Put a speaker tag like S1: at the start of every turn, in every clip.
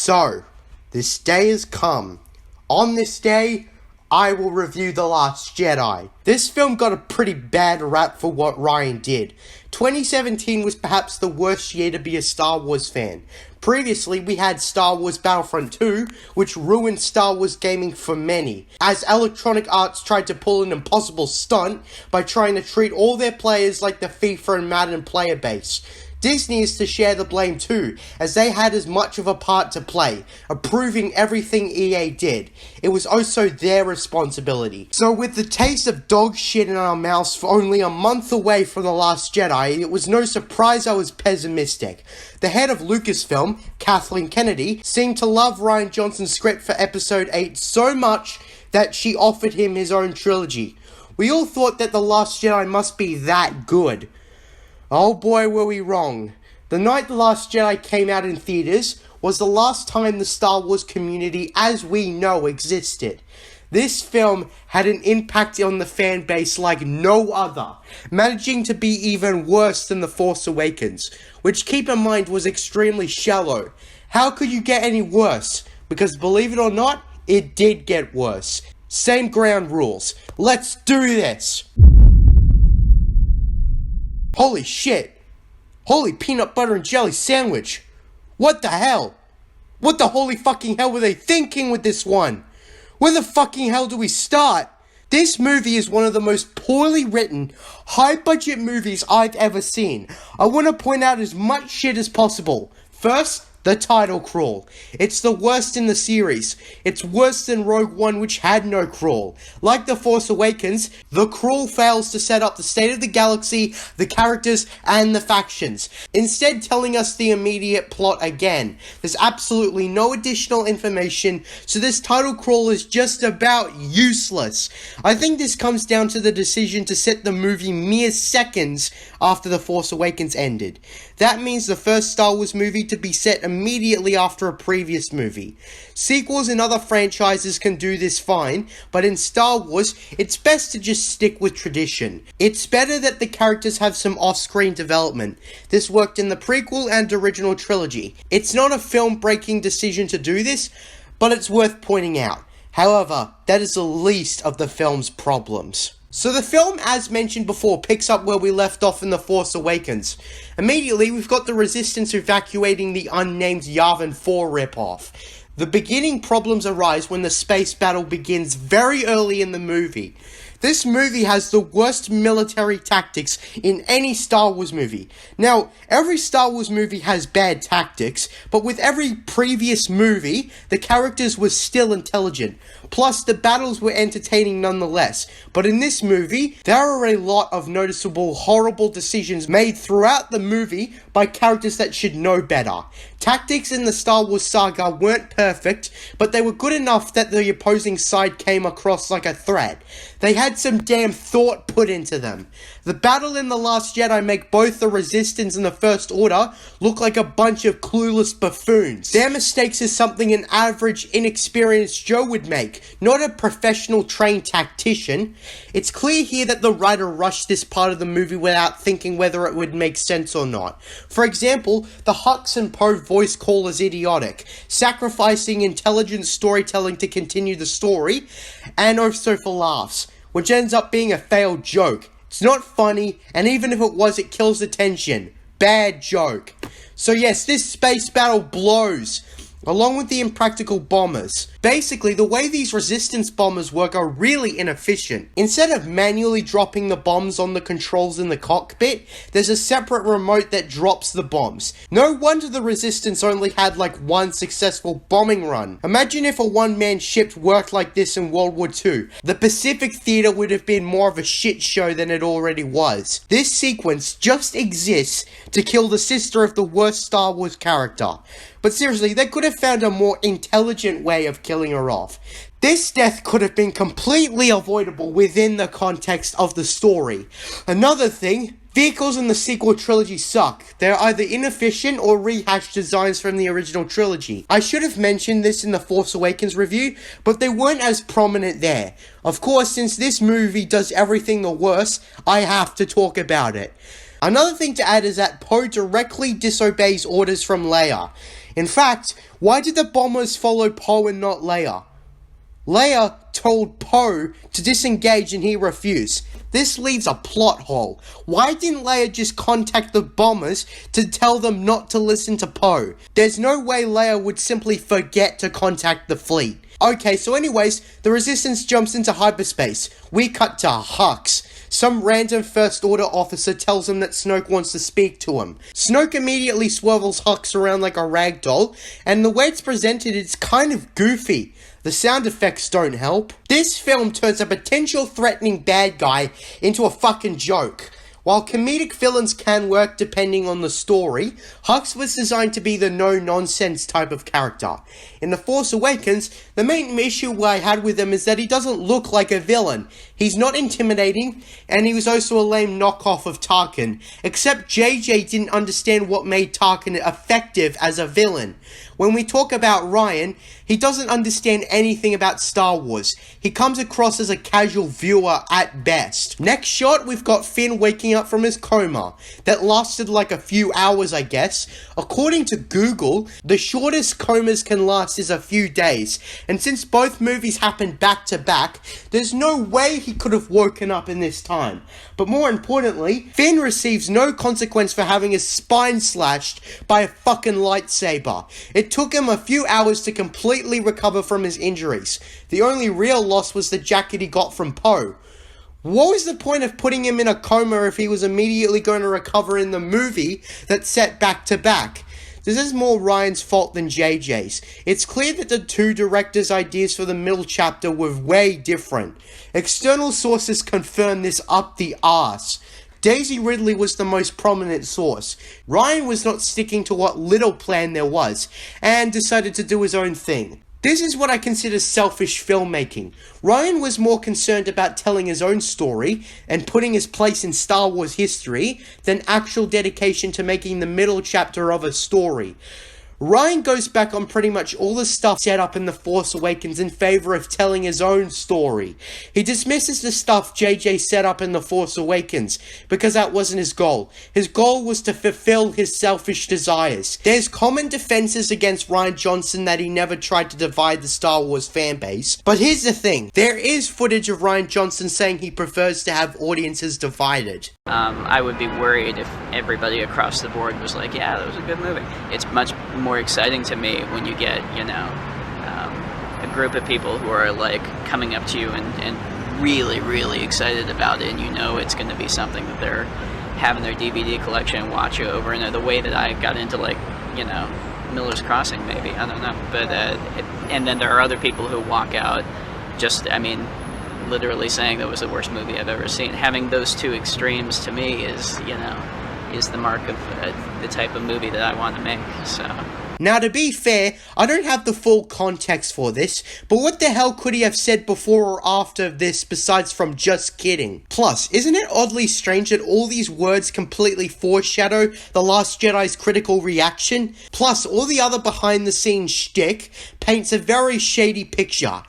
S1: So, this day has come. On this day, I will review The Last Jedi. This film got a pretty bad rap for what Ryan did. 2017 was perhaps the worst year to be a Star Wars fan. Previously, we had Star Wars Battlefront 2, which ruined Star Wars gaming for many, as Electronic Arts tried to pull an impossible stunt by trying to treat all their players like the FIFA and Madden player base. Disney is to share the blame too, as they had as much of a part to play, approving everything EA did. It was also their responsibility. So with the taste of dog shit in our mouths for only a month away from The Last Jedi, it was no surprise I was pessimistic. The head of Lucasfilm, Kathleen Kennedy, seemed to love Rian Johnson's script for Episode 8 so much that she offered him his own trilogy. We all thought that The Last Jedi must be that good. Oh boy, were we wrong. The night The Last Jedi came out in theaters was the last time the Star Wars community as we know existed. This film had an impact on the fan base like no other, managing to be even worse than The Force Awakens, which, keep in mind, was extremely shallow. How could you get any worse? Because believe it or not, it did get worse. Same ground rules. Let's do this! Holy shit! Holy peanut butter and jelly sandwich! What the hell? What the holy fucking hell were they thinking with this one? Where the fucking hell do we start? This movie is one of the most poorly written, high-budget movies I've ever seen. I want to point out as much shit as possible. First, the title crawl. It's the worst in the series. It's worse than Rogue One, which had no crawl. Like The Force Awakens, the crawl fails to set up the state of the galaxy, the characters, and the factions, instead telling us the immediate plot again. There's absolutely no additional information, so this title crawl is just about useless. I think this comes down to the decision to set the movie mere seconds after The Force Awakens ended. That means the first Star Wars movie to be set immediately after a previous movie. Sequels in other franchises can do this fine, but in Star Wars, it's best to just stick with tradition. It's better that the characters have some off-screen development. This worked in the prequel and original trilogy. It's not a film-breaking decision to do this, but it's worth pointing out. However, that is the least of the film's problems. So the film, as mentioned before, picks up where we left off in The Force Awakens. Immediately, we've got the Resistance evacuating the unnamed Yavin 4 ripoff. The beginning problems arise when the space battle begins very early in the movie. This movie has the worst military tactics in any Star Wars movie. Now, every Star Wars movie has bad tactics, but with every previous movie, the characters were still intelligent. Plus, the battles were entertaining nonetheless. But in this movie, there are a lot of noticeable, horrible decisions made throughout the movie by characters that should know better. Tactics in the Star Wars saga weren't perfect, but they were good enough that the opposing side came across like a threat. They had some damn thought put into them. The battle in The Last Jedi make both the Resistance and the First Order look like a bunch of clueless buffoons. Their mistakes is something an average, inexperienced Joe would make, not a professional trained tactician. It's clear here that the writer rushed this part of the movie without thinking whether it would make sense or not. For example, the Hux and Poe voice call is idiotic, sacrificing intelligent storytelling to continue the story, and also for laughs, which ends up being a failed joke. It's not funny, and even if it was, it kills the tension. Bad joke. So yes, this space battle blows, along with the impractical bombers. Basically, the way these Resistance bombers work are really inefficient. Instead of manually dropping the bombs on the controls in the cockpit, there's a separate remote that drops the bombs. No wonder the Resistance only had like one successful bombing run. Imagine if a one-man ship worked like this in World War II. The Pacific Theater would have been more of a shit show than it already was. This sequence just exists to kill the sister of the worst Star Wars character. But seriously, they could have found a more intelligent way of killing her off. This death could have been completely avoidable within the context of the story. Another thing, vehicles in the sequel trilogy suck. They're either inefficient or rehashed designs from the original trilogy. I should have mentioned this in the Force Awakens review, but they weren't as prominent there. Of course, since this movie does everything the worst, I have to talk about it. Another thing to add is that Poe directly disobeys orders from Leia. In fact, why did the bombers follow Poe and not Leia? Leia told Poe to disengage and he refused. This leaves a plot hole. Why didn't Leia just contact the bombers to tell them not to listen to Poe? There's no way Leia would simply forget to contact the fleet. Okay, so anyways, the Resistance jumps into hyperspace. We cut to Hux. Some random First Order officer tells him that Snoke wants to speak to him. Snoke immediately swivels Hux around like a rag doll, and the way it's presented, it's kind of goofy. The sound effects don't help. This film turns a potential threatening bad guy into a fucking joke. While comedic villains can work depending on the story, Hux was designed to be the no-nonsense type of character. In The Force Awakens, the main issue I had with him is that he doesn't look like a villain. He's not intimidating, and he was also a lame knockoff of Tarkin, except JJ didn't understand what made Tarkin effective as a villain. When we talk about Ryan, he doesn't understand anything about Star Wars. He comes across as a casual viewer at best. Next shot, we've got Finn waking up from his coma. That lasted like a few hours, I guess. According to Google, the shortest comas can last is a few days. And since both movies happened back to back, there's no way he could have woken up in this time. But more importantly, Finn receives no consequence for having his spine slashed by a fucking lightsaber. It took him a few hours to completely recover from his injuries. The only real loss was the jacket he got from Poe. What was the point of putting him in a coma if he was immediately going to recover in the movie that's set back to back? This is more Ryan's fault than JJ's. It's clear that the two directors' ideas for the middle chapter were way different. External sources confirm this up the arse. Daisy Ridley was the most prominent source. Ryan was not sticking to what little plan there was, and decided to do his own thing. This is what I consider selfish filmmaking. Ryan was more concerned about telling his own story and putting his place in Star Wars history than actual dedication to making the middle chapter of a story. Ryan goes back on pretty much all the stuff set up in The Force Awakens in favor of telling his own story. He dismisses the stuff JJ set up in The Force Awakens because that wasn't his goal. His goal was to fulfill his selfish desires. There's common defenses against Rian Johnson that he never tried to divide the Star Wars fanbase. But here's the thing, there is footage of Rian Johnson saying he prefers to have audiences divided.
S2: I would be worried if everybody across the board was like, yeah, that was a good movie. It's much more exciting to me when you get, a group of people who are like coming up to you and really, really excited about it, and you know it's going to be something that they're having their DVD collection and watch over and the way that I got into Miller's Crossing maybe, I don't know, but and then there are other people who walk out literally saying that was the worst movie I've ever seen. Having those two extremes to me is the mark of the type of movie that I want to make, so.
S1: Now, to be fair, I don't have the full context for this, but what the hell could he have said before or after this besides from just kidding? Plus, isn't it oddly strange that all these words completely foreshadow The Last Jedi's critical reaction? Plus, all the other behind-the-scenes shtick paints a very shady picture.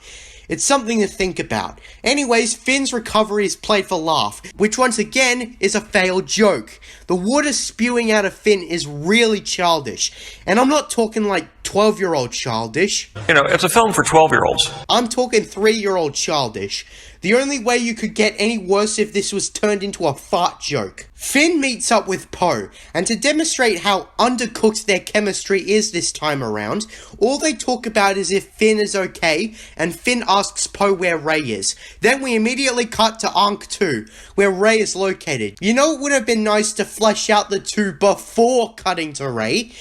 S1: It's something to think about. Anyways, Finn's recovery is played for laugh, which once again is a failed joke. The water spewing out of Finn is really childish, and I'm not talking like 12-year-old childish.
S3: It's a film for 12-year-olds.
S1: I'm talking 3-year-old childish. The only way you could get any worse if this was turned into a fart joke. Finn meets up with Poe, and to demonstrate how undercooked their chemistry is this time around, all they talk about is if Finn is okay, and Finn asks Poe where Rey is. Then we immediately cut to Ankh 2, where Rey is located. It would have been nice to flesh out the two before cutting to Rey.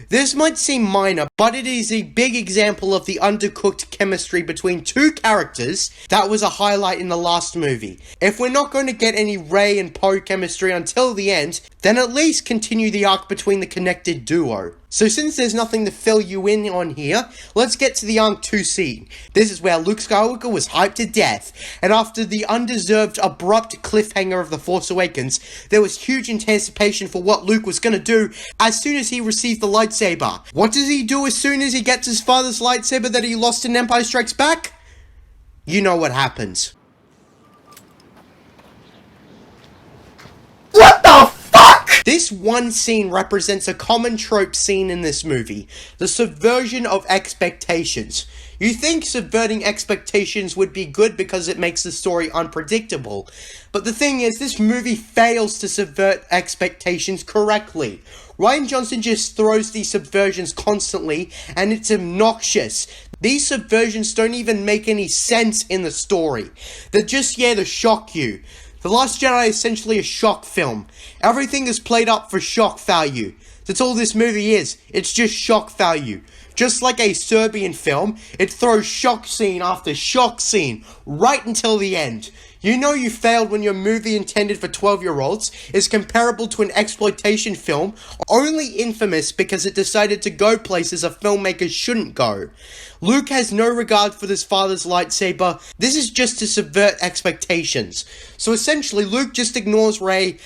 S1: This might seem minor, but it is a big example of the undercooked chemistry between two characters that was a highlight in the last movie. If we're not going to get any Rey and Poe chemistry until the end, then at least continue the arc between the connected duo. So since there's nothing to fill you in on here, let's get to the Ankh 2 scene. This is where Luke Skywalker was hyped to death, and after the undeserved abrupt cliffhanger of The Force Awakens, there was huge anticipation for what Luke was going to do as soon as he received the lightsaber. What does he do as soon as he gets his father's lightsaber that he lost in Empire Strikes Back? You know what happens. What the fuck?! This one scene represents a common trope scene in this movie, the subversion of expectations. You think subverting expectations would be good because it makes the story unpredictable, but the thing is, this movie fails to subvert expectations correctly. Rian Johnson just throws these subversions constantly, and it's obnoxious. These subversions don't even make any sense in the story. They're just to shock you. The Last Jedi is essentially a shock film. Everything is played up for shock value. That's all this movie is. It's just shock value. Just like a Serbian film, it throws shock scene after shock scene, right until the end. You know you failed when your movie intended for 12-year-olds is comparable to an exploitation film, only infamous because it decided to go places a filmmaker shouldn't go. Luke has no regard for his father's lightsaber. This is just to subvert expectations. So essentially, Luke just ignores Rey,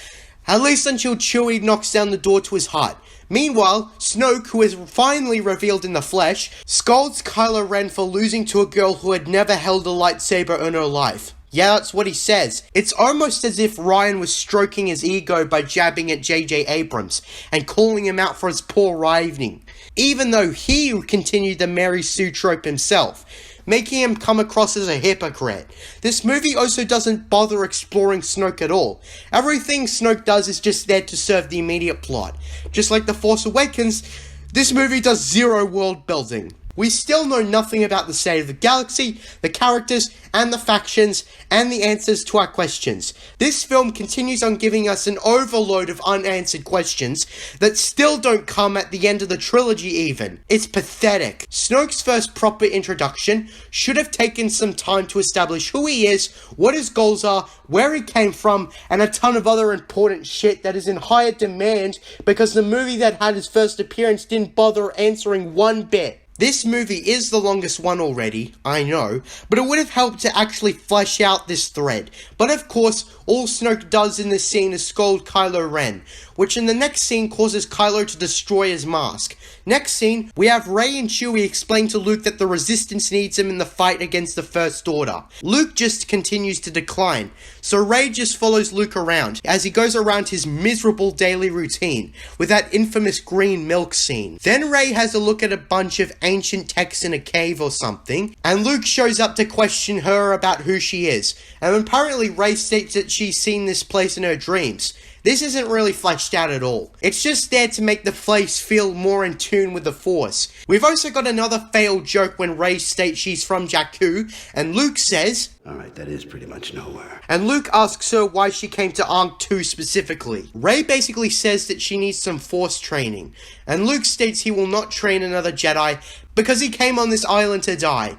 S1: at least until Chewie knocks down the door to his hut. Meanwhile, Snoke, who is finally revealed in the flesh, scolds Kylo Ren for losing to a girl who had never held a lightsaber in her life. Yeah, that's what he says. It's almost as if Rian was stroking his ego by jabbing at J.J. Abrams and calling him out for his poor writing, even though he continued the Mary Sue trope himself, making him come across as a hypocrite. This movie also doesn't bother exploring Snoke at all. Everything Snoke does is just there to serve the immediate plot. Just like The Force Awakens, this movie does zero world building. We still know nothing about the state of the galaxy, the characters, and the factions, and the answers to our questions. This film continues on giving us an overload of unanswered questions that still don't come at the end of the trilogy even. It's pathetic. Snoke's first proper introduction should have taken some time to establish who he is, what his goals are, where he came from, and a ton of other important shit that is in higher demand because the movie that had his first appearance didn't bother answering one bit. This movie is the longest one already, I know, but it would have helped to actually flesh out this thread. But of course, all Snoke does in this scene is scold Kylo Ren, which in the next scene causes Kylo to destroy his mask. Next scene, we have Rey and Chewie explain to Luke that the Resistance needs him in the fight against the First Order. Luke just continues to decline, so Rey just follows Luke around as he goes around his miserable daily routine with that infamous green milk scene. Then Rey has a look at a bunch of ancient texts in a cave or something, and Luke shows up to question her about who she is, and apparently Rey states that she's seen this place in her dreams. This isn't really fleshed out at all. It's just there to make the place feel more in tune with the Force. We've also got another failed joke when Rey states she's from Jakku, and Luke says,
S4: "Alright, that is pretty much nowhere."
S1: And Luke asks her why she came to Ankh 2 specifically. Rey basically says that she needs some Force training, and Luke states he will not train another Jedi because he came on this island to die.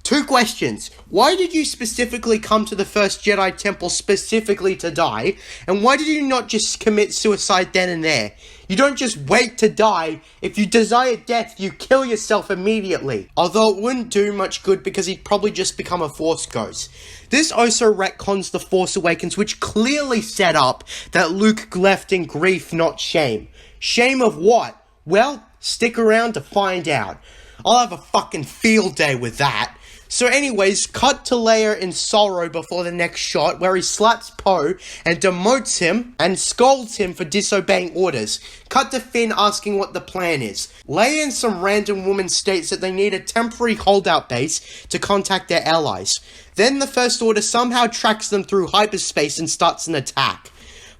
S1: Two questions. Why did you specifically come to the first Jedi Temple specifically to die? And why did you not just commit suicide then and there? You don't just wait to die. If you desire death, you kill yourself immediately. Although it wouldn't do much good because he'd probably just become a Force ghost. This also retcons The Force Awakens, which clearly set up that Luke left in grief, not shame. Shame of what? Well, stick around to find out. I'll have a fucking field day with that. So anyways, cut to Leia in sorrow before the next shot where he slaps Poe and demotes him and scolds him for disobeying orders. Cut to Finn asking what the plan is. Leia and some random woman states that they need a temporary holdout base to contact their allies. Then the First Order somehow tracks them through hyperspace and starts an attack.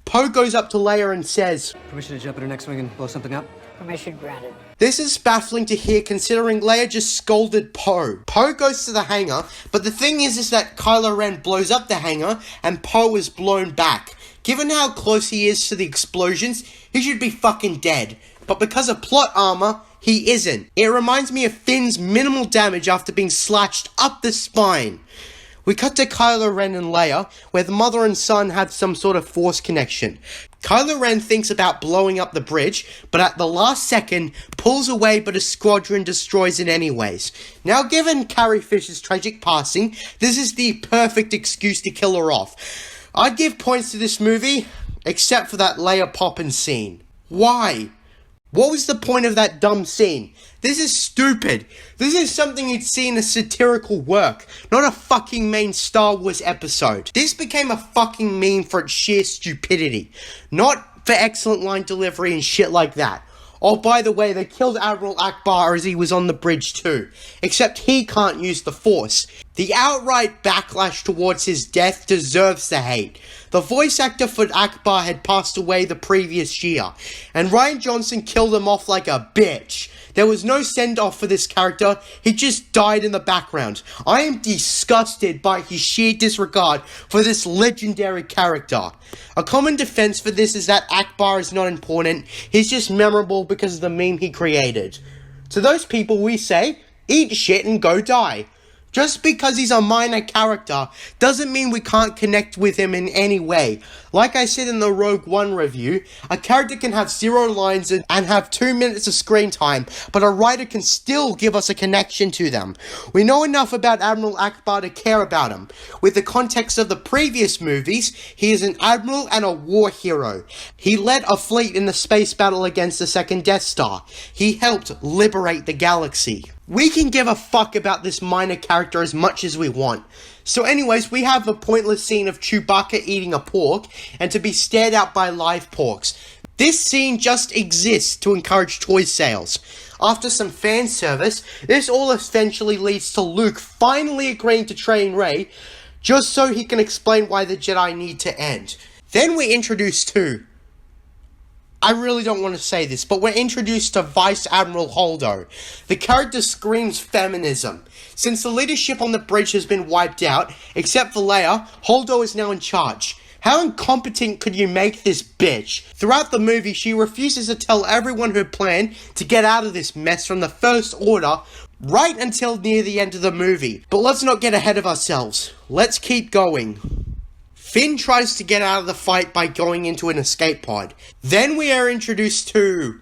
S1: Poe goes up to Leia and says,
S5: "Permission to jump in her next wing and blow something up?"
S6: Permission granted.
S1: This is baffling to hear considering Leia just scolded Poe. Poe goes to the hangar, but the thing is that Kylo Ren blows up the hangar and Poe is blown back. Given how close he is to the explosions, he should be fucking dead. But because of plot armor, he isn't. It reminds me of Finn's minimal damage after being slashed up the spine. We cut to Kylo Ren and Leia, where the mother and son have some sort of Force connection. Kylo Ren thinks about blowing up the bridge, but at the last second, pulls away but a squadron destroys it anyways. Now given Carrie Fisher's tragic passing, this is the perfect excuse to kill her off. I'd give points to this movie, except for that Leia poppin' scene. Why? What was the point of that dumb scene? This is stupid. This is something you'd see in a satirical work, not a fucking main Star Wars episode. This became a fucking meme for its sheer stupidity. Not for excellent line delivery and shit like that. Oh, by the way, they killed Admiral Akbar as he was on the bridge too, except he can't use the Force. The outright backlash towards his death deserves the hate. The voice actor for Akbar had passed away the previous year, and Rian Johnson killed him off like a bitch. There was no send-off for this character, he just died in the background. I am disgusted by his sheer disregard for this legendary character. A common defense for this is that Akbar is not important, he's just memorable because of the meme he created. To those people we say, eat shit and go die. Just because he's a minor character doesn't mean we can't connect with him in any way. Like I said in the Rogue One review, a character can have 0 lines and have 2 minutes of screen time, but a writer can still give us a connection to them. We know enough about Admiral Akbar to care about him. With the context of the previous movies, he is an admiral and a war hero. He led a fleet in the space battle against the second Death Star. He helped liberate the galaxy. We can give a fuck about this minor character as much as we want. So anyways, we have the pointless scene of Chewbacca eating a pork and to be stared at by live porks. This scene just exists to encourage toy sales. After some fan service, this all eventually leads to Luke finally agreeing to train Rey, just so he can explain why the Jedi need to end. Then we're introduced to... I really don't want to say this, but we're introduced to Vice Admiral Holdo. The character screams feminism. Since the leadership on the bridge has been wiped out, except for Leia, Holdo is now in charge. How incompetent could you make this bitch? Throughout the movie, she refuses to tell everyone her plan to get out of this mess from the First Order, right until near the end of the movie. But let's not get ahead of ourselves. Let's keep going. Finn tries to get out of the fight by going into an escape pod. Then we are introduced to...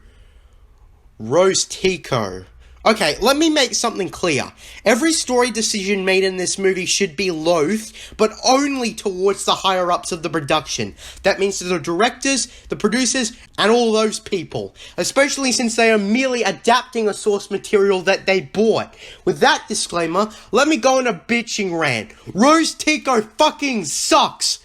S1: Rose Tico. Okay, let me make something clear. Every story decision made in this movie should be loathed, but only towards the higher-ups of the production. That means to the directors, the producers, and all those people. Especially since they are merely adapting a source material that they bought. With that disclaimer, let me go on a bitching rant. Rose Tico fucking sucks!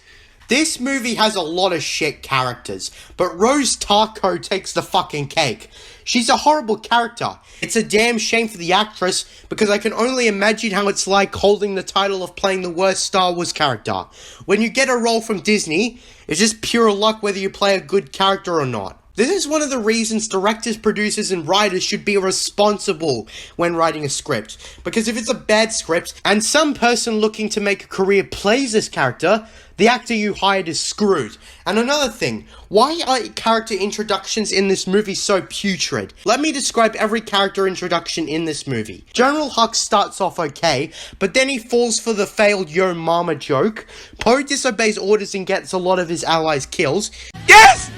S1: This movie has a lot of shit characters, but Rose Tico takes the fucking cake. She's a horrible character. It's a damn shame for the actress, because I can only imagine how it's like holding the title of playing the worst Star Wars character. When you get a role from Disney, it's just pure luck whether you play a good character or not. This is one of the reasons directors, producers, and writers should be responsible when writing a script. Because if it's a bad script, and some person looking to make a career plays this character, the actor you hired is screwed. And another thing, why are character introductions in this movie so putrid? Let me describe every character introduction in this movie. General Hux starts off okay, but then he falls for the failed Yo Mama joke. Poe disobeys orders and gets a lot of his allies kills.
S6: Yes!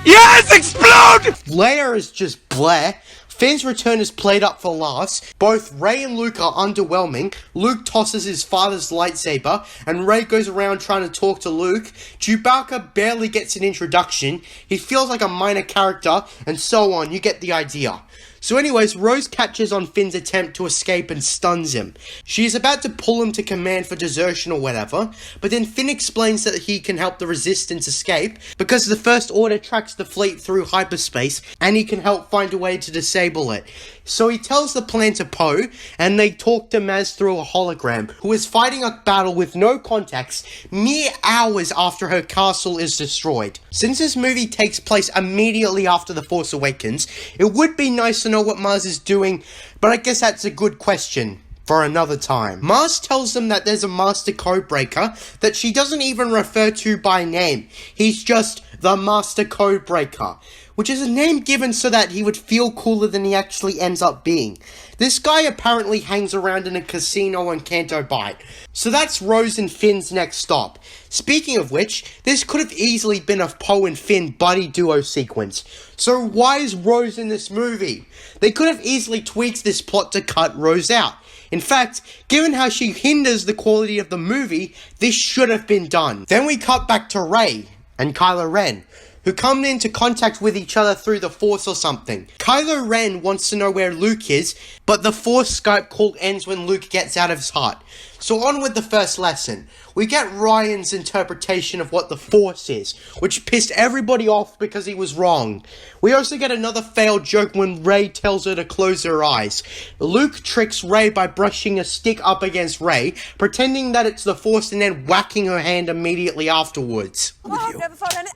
S6: Yes! Explode!
S1: Leia is just bleh. Finn's return is played up for laughs. Both Rey and Luke are underwhelming. Luke tosses his father's lightsaber, and Rey goes around trying to talk to Luke. Chewbacca barely gets an introduction. He feels like a minor character, and so on. You get the idea. So anyways, Rose catches on Finn's attempt to escape and stuns him. She is about to pull him to command for desertion or whatever, but then Finn explains that he can help the Resistance escape because the First Order tracks the fleet through hyperspace and he can help find a way to disable it. So he tells the plan to Poe, and they talk to Maz through a hologram, who is fighting a battle with no context mere hours after her castle is destroyed. Since this movie takes place immediately after The Force Awakens, it would be nice to know what Maz is doing, but I guess that's a good question for another time. Maz tells them that there's a Master Codebreaker that she doesn't even refer to by name. He's just the Master Codebreaker, which is a name given so that he would feel cooler than he actually ends up being. This guy apparently hangs around in a casino on Canto Bight. So that's Rose and Finn's next stop. Speaking of which, this could have easily been a Poe and Finn buddy duo sequence. So why is Rose in this movie? They could have easily tweaked this plot to cut Rose out. In fact, given how she hinders the quality of the movie, this should have been done. Then we cut back to Rey and Kylo Ren. who come into contact with each other through the Force or something. Kylo Ren wants to know where Luke is, but the Force Skype call ends when Luke gets out of his hut. So on with the first lesson. We get Ryan's interpretation of what the Force is, which pissed everybody off because he was wrong. We also get another failed joke when Rey tells her to close her eyes. Luke tricks Rey by brushing a stick up against Rey, pretending that it's the Force and then whacking her hand immediately afterwards.
S7: Never found any.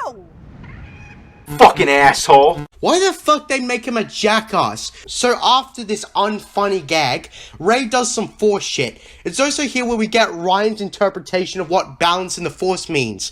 S7: Ow!
S6: Fucking asshole.
S1: Why the fuck they make him a jackass? So after this unfunny gag, Rey does some Force shit. It's also here where we get Ryan's interpretation of what balance in the Force means,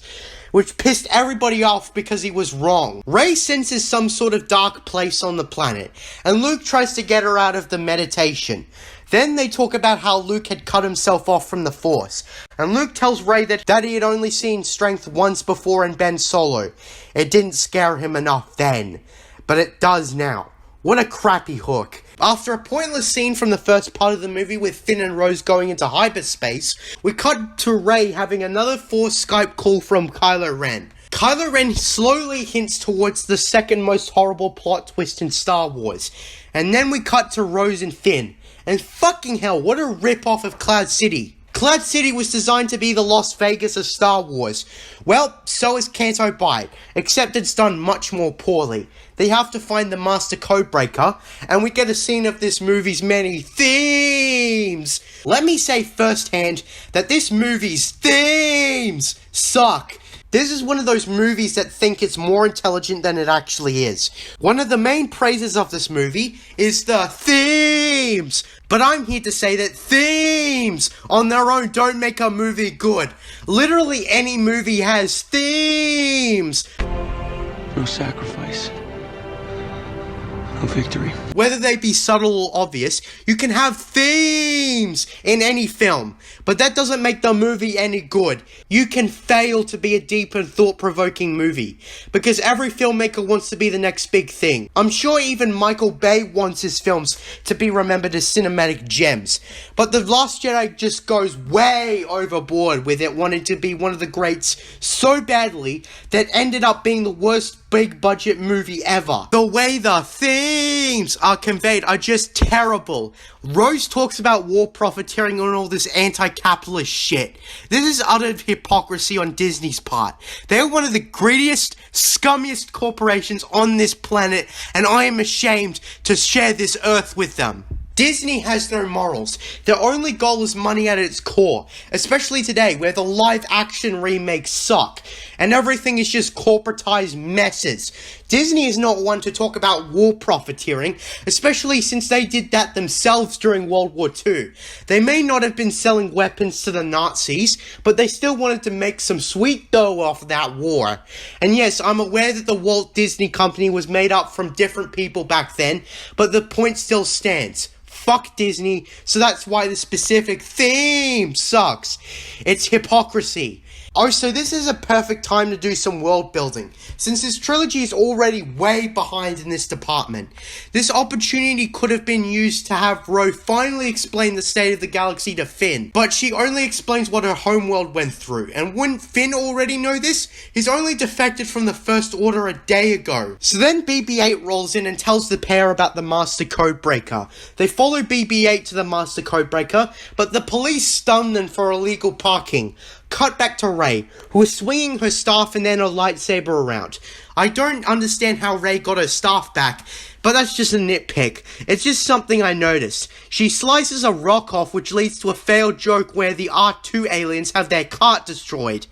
S1: which pissed everybody off because he was wrong. Rey senses some sort of dark place on the planet, and Luke tries to get her out of the meditation. Then they talk about how Luke had cut himself off from the Force, and Luke tells Rey that he had only seen strength once before in Ben Solo. It didn't scare him enough then, but it does now. What a crappy hook. After a pointless scene from the first part of the movie with Finn and Rose going into hyperspace, we cut to Rey having another Force Skype call from Kylo Ren. Kylo Ren slowly hints towards the second most horrible plot twist in Star Wars, and then we cut to Rose and Finn. And fucking hell, what a rip-off of Cloud City. Cloud City was designed to be the Las Vegas of Star Wars. Well, so is Canto Bight, except it's done much more poorly. They have to find the Master Codebreaker, and we get a scene of this movie's many themes. Let me say firsthand that this movie's themes suck. This is one of those movies that think it's more intelligent than it actually is. One of the main praises of this movie is the themes. But I'm here to say that themes on their own don't make a movie good. Literally any movie has themes.
S5: No sacrifice. No victory.
S1: Whether they be subtle or obvious, you can have themes in any film, but that doesn't make the movie any good. You can fail to be a deep and thought-provoking movie, because every filmmaker wants to be the next big thing. I'm sure even Michael Bay wants his films to be remembered as cinematic gems, but The Last Jedi just goes way overboard with it wanting to be one of the greats so badly that ended up being the worst big budget movie ever. The way the themes are conveyed are just terrible. Rose talks about war profiteering and all this anti-capitalist shit. This is utter hypocrisy on Disney's part. They are one of the greediest, scummiest corporations on this planet, and I am ashamed to share this earth with them. Disney has no morals. Their only goal is money at its core, especially today where the live action remakes suck and everything is just corporatized messes. Disney is not one to talk about war profiteering, especially since they did that themselves during World War II. They may not have been selling weapons to the Nazis, but they still wanted to make some sweet dough off that war. And yes, I'm aware that the Walt Disney Company was made up from different people back then, but the point still stands. Fuck Disney, so that's why the specific theme sucks. It's hypocrisy. Also, this is a perfect time to do some world building, since this trilogy is already way behind in this department. This opportunity could have been used to have Rose finally explain the state of the galaxy to Finn, but she only explains what her homeworld went through, and wouldn't Finn already know this? He's only defected from the First Order a day ago. So then BB-8 rolls in and tells the pair about the Master Codebreaker. They follow BB-8 to the Master Codebreaker, but the police stun them for illegal parking. Cut back to Rey, who is swinging her staff and then her lightsaber around. I don't understand how Rey got her staff back, but that's just a nitpick. It's just something I noticed. She slices a rock off, which leads to a failed joke where the R2 aliens have their cart destroyed.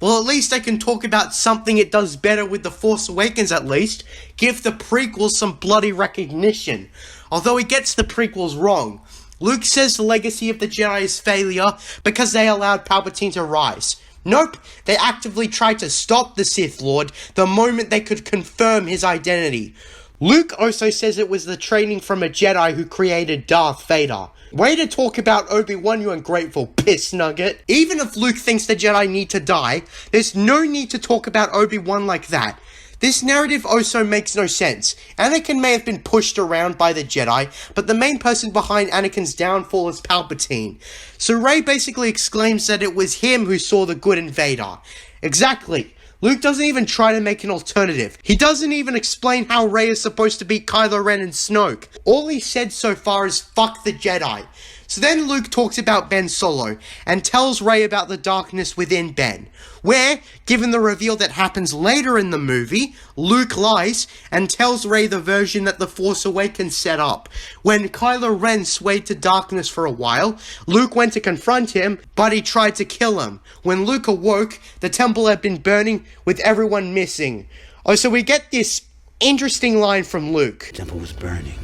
S1: Well, at least I can talk about something it does better with The Force Awakens at least. Give the prequels some bloody recognition. Although he gets the prequels wrong. Luke says the legacy of the Jedi is failure because they allowed Palpatine to rise. Nope, they actively tried to stop the Sith Lord the moment they could confirm his identity. Luke also says it was the training from a Jedi who created Darth Vader. Way to talk about Obi-Wan, you ungrateful piss nugget. Even if Luke thinks the Jedi need to die, there's no need to talk about Obi-Wan like that. This narrative also makes no sense. Anakin may have been pushed around by the Jedi, but the main person behind Anakin's downfall is Palpatine. So Rey basically exclaims that it was him who saw the good in Vader. Exactly. Luke doesn't even try to make an alternative. He doesn't even explain how Rey is supposed to beat Kylo Ren and Snoke. All he said so far is fuck the Jedi. So then Luke talks about Ben Solo and tells Rey about the darkness within Ben, where, given the reveal that happens later in the movie, Luke lies and tells Rey the version that The Force Awakens set up. When Kylo Ren swayed to darkness for a while, Luke went to confront him, but he tried to kill him. When Luke awoke, the temple had been burning with everyone missing. Oh, so we get this interesting line from Luke.
S4: The temple was burning.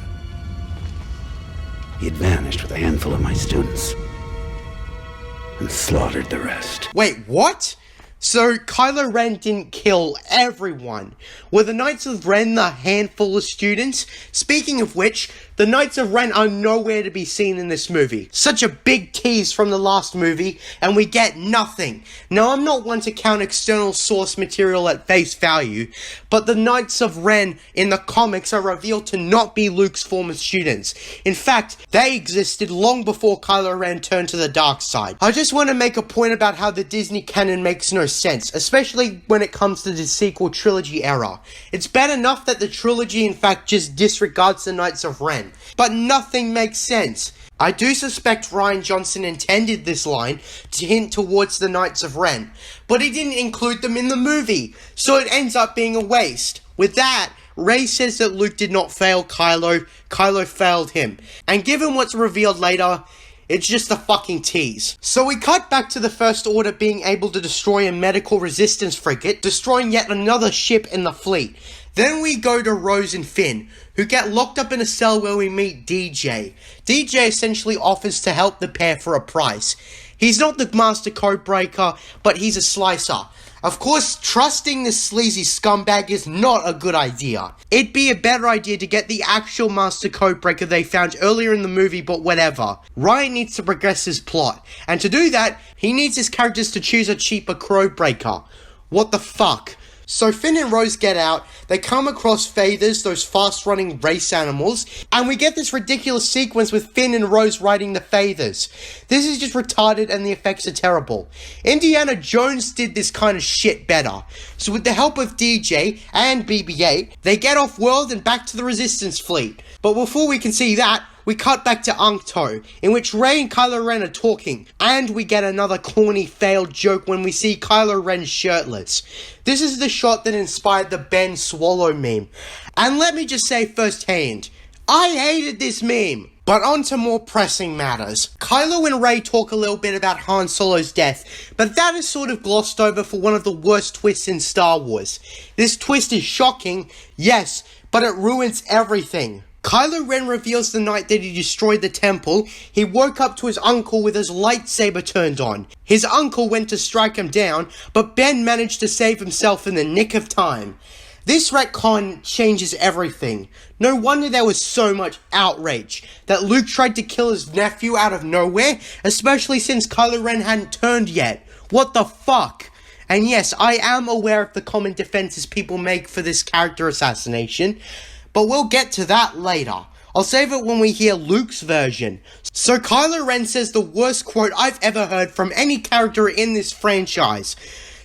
S4: He had vanished with a handful of my students and slaughtered the rest.
S1: Wait, what? So Kylo Ren didn't kill everyone. Were the Knights of Ren the handful of students? Speaking of which, the Knights of Ren are nowhere to be seen in this movie. Such a big tease from the last movie, and we get nothing. Now, I'm not one to count external source material at face value, but the Knights of Ren in the comics are revealed to not be Luke's former students. In fact, they existed long before Kylo Ren turned to the dark side. I just want to make a point about how the Disney canon makes no sense, especially when it comes to the sequel trilogy era. It's bad enough that the trilogy in fact just disregards the Knights of Ren, but nothing makes sense. I do suspect Rian Johnson intended this line to hint towards the Knights of Ren, but he didn't include them in the movie, so it ends up being a waste. With that, Rey says that Luke did not fail Kylo, Kylo failed him, and given what's revealed later, it's just a fucking tease. So we cut back to the First Order being able to destroy a medical resistance frigate, destroying yet another ship in the fleet. Then we go to Rose and Finn, who get locked up in a cell where we meet DJ. DJ essentially offers to help the pair for a price. He's not the master codebreaker, but he's a slicer. Of course, trusting this sleazy scumbag is not a good idea. It'd be a better idea to get the actual master codebreaker they found earlier in the movie, but whatever. Ryan needs to progress his plot, and to do that, he needs his characters to choose a cheaper codebreaker. What the fuck? So Finn and Rose get out, they come across Fathers, those fast-running race animals, and we get this ridiculous sequence with Finn and Rose riding the Fathers. This is just retarded and the effects are terrible. Indiana Jones did this kind of shit better. So with the help of DJ and BB-8, they get off-world and back to the Resistance fleet. But before we can see that, we cut back to Uncto, in which Rey and Kylo Ren are talking, and we get another corny failed joke when we see Kylo Ren shirtless. This is the shot that inspired the Ben Swallow meme. And let me just say firsthand, I hated this meme. But on to more pressing matters. Kylo and Rey talk a little bit about Han Solo's death, but that is sort of glossed over for one of the worst twists in Star Wars. This twist is shocking, yes, but it ruins everything. Kylo Ren reveals the night that he destroyed the temple, he woke up to his uncle with his lightsaber turned on. His uncle went to strike him down, but Ben managed to save himself in the nick of time. This retcon changes everything. No wonder there was so much outrage that Luke tried to kill his nephew out of nowhere, especially since Kylo Ren hadn't turned yet. What the fuck? And yes, I am aware of the common defenses people make for this character assassination, but we'll get to that later. I'll save it when we hear Luke's version. So Kylo Ren says the worst quote I've ever heard from any character in this franchise: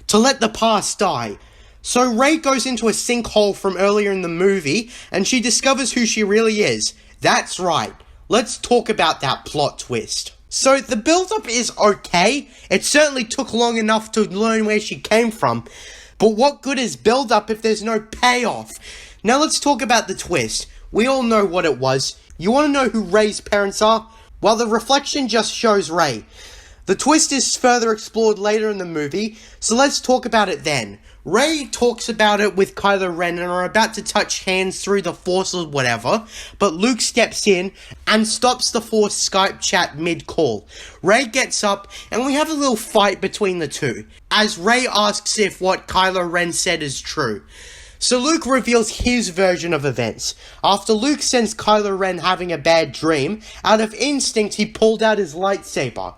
S1: to let the past die. So Rey goes into a sinkhole from earlier in the movie, and she discovers who she really is. That's right. Let's talk about that plot twist. So the build-up is okay. It certainly took long enough to learn where she came from. But what good is build-up if there's no payoff? Now let's talk about the twist. We all know what it was. You want to know who Rey's parents are? Well, the reflection just shows Rey. The twist is further explored later in the movie, so let's talk about it then. Rey talks about it with Kylo Ren and are about to touch hands through the Force or whatever, but Luke steps in and stops the Force Skype chat mid-call. Rey gets up and we have a little fight between the two, as Rey asks if what Kylo Ren said is true. So Luke reveals his version of events. After Luke sends Kylo Ren having a bad dream, out of instinct he pulled out his lightsaber.